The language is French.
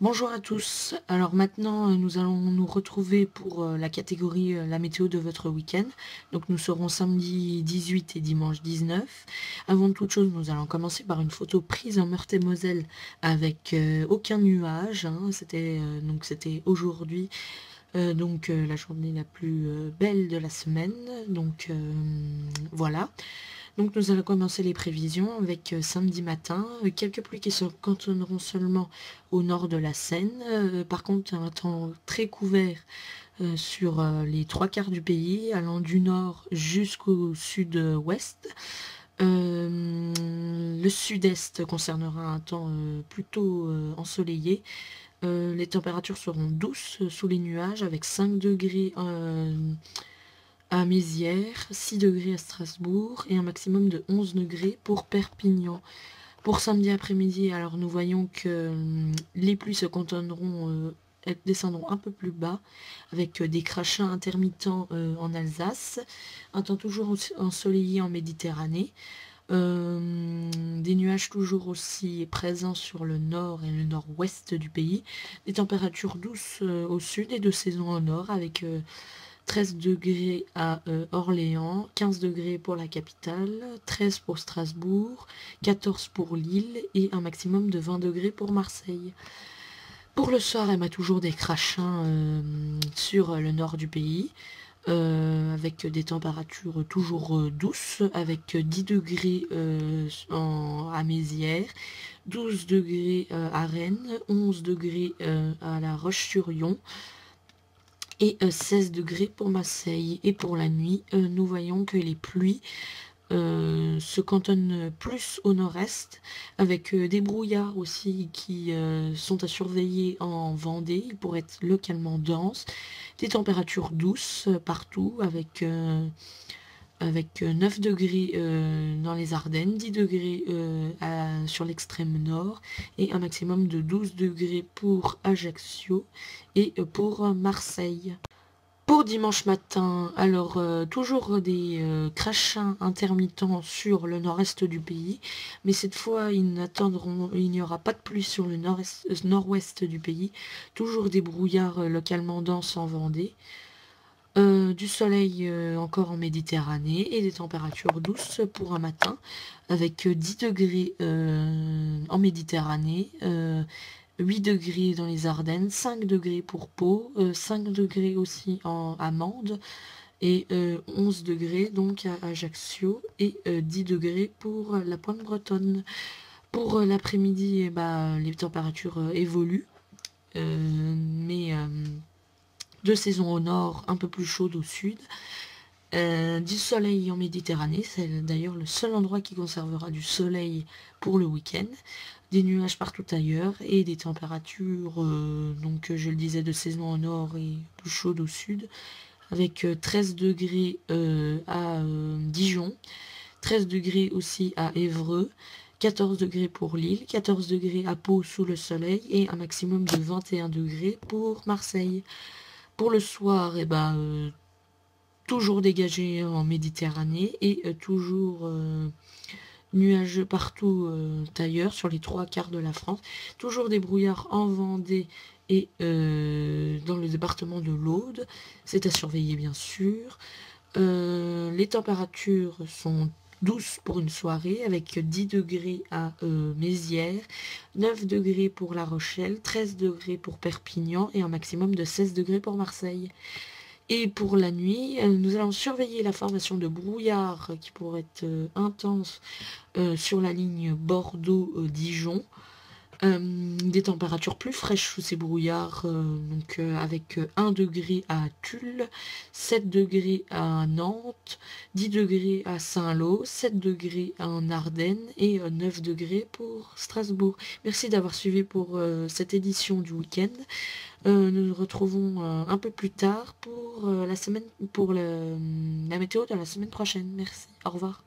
Bonjour à tous. Alors maintenant, nous allons nous retrouver pour la catégorie la météo de votre week-end. Donc nous serons samedi 18 et dimanche 19. Avant toute chose, nous allons commencer par une photo prise en Meurthe-et-Moselle avec aucun nuage, hein. C'était aujourd'hui la journée la plus belle de la semaine. Voilà. Donc nous allons commencer les prévisions avec samedi matin, quelques pluies qui se cantonneront seulement au nord de la Seine. Par contre, un temps très couvert sur les trois quarts du pays, allant du nord jusqu'au sud-ouest. Le sud-est concernera un temps plutôt ensoleillé. Les températures seront douces sous les nuages avec 5 degrés à Mézières, 6 degrés à Strasbourg et un maximum de 11 degrés pour Perpignan. Pour samedi après-midi, alors nous voyons que les pluies se cantonneront, elles descendront un peu plus bas avec des crachats intermittents en Alsace, un temps toujours ensoleillé en Méditerranée. Des nuages toujours aussi présents sur le nord et le nord-ouest du pays, des températures douces au sud et de saison au nord avec 13 degrés à Orléans, 15 degrés pour la capitale, 13 pour Strasbourg, 14 pour Lille et un maximum de 20 degrés pour Marseille. Pour le soir, elle m'a toujours des crachins sur le nord du pays, avec des températures toujours douces, avec 10 degrés à Mézières, 12 degrés à Rennes, 11 degrés à La Roche-sur-Yon, et 16 degrés pour Marseille. Et pour la nuit, nous voyons que les pluies se cantonnent plus au nord-est, avec des brouillards aussi qui sont à surveiller en Vendée. Ils pourraient être localement denses, des températures douces partout, avec 9 degrés dans les Ardennes, 10 degrés sur l'extrême nord et un maximum de 12 degrés pour Ajaccio et pour Marseille. Pour dimanche matin, alors toujours des crachats intermittents sur le nord-est du pays, mais cette fois il n'y aura pas de pluie sur le nord-ouest du pays, toujours des brouillards localement denses en Vendée. Du soleil encore en Méditerranée et des températures douces pour un matin avec 10 degrés en Méditerranée, 8 degrés dans les Ardennes, 5 degrés pour Pau, 5 degrés aussi à Mende et 11 degrés donc à Ajaccio et 10 degrés pour la Pointe Bretonne. Pour l'après-midi, les températures évoluent, mais de saison au nord, un peu plus chaude au sud. Du soleil en Méditerranée, c'est d'ailleurs le seul endroit qui conservera du soleil pour le week-end. Des nuages partout ailleurs et des températures, je le disais, de saison au nord et plus chaudes au sud, avec 13 degrés à Dijon, 13 degrés aussi à Évreux, 14 degrés pour Lille, 14 degrés à Pau sous le soleil et un maximum de 21 degrés pour Marseille. Pour le soir, toujours dégagé en Méditerranée et toujours nuageux partout ailleurs sur les trois quarts de la France. Toujours des brouillards en Vendée et dans le département de l'Aude. C'est à surveiller bien sûr. Les températures sont douces pour une soirée avec 10 degrés à Mézières, 9 degrés pour La Rochelle, 13 degrés pour Perpignan et un maximum de 16 degrés pour Marseille. Et pour la nuit, nous allons surveiller la formation de brouillard qui pourrait être intense sur la ligne Bordeaux-Dijon. Des températures plus fraîches sous ces brouillards, avec 1 degré à Tulle, 7 degrés à Nantes, 10 degrés à Saint-Lô, 7 degrés en Ardennes et 9 degrés pour Strasbourg. Merci d'avoir suivi pour cette édition du week-end. Nous nous retrouvons un peu plus tard pour la météo de la semaine prochaine. Merci, au revoir.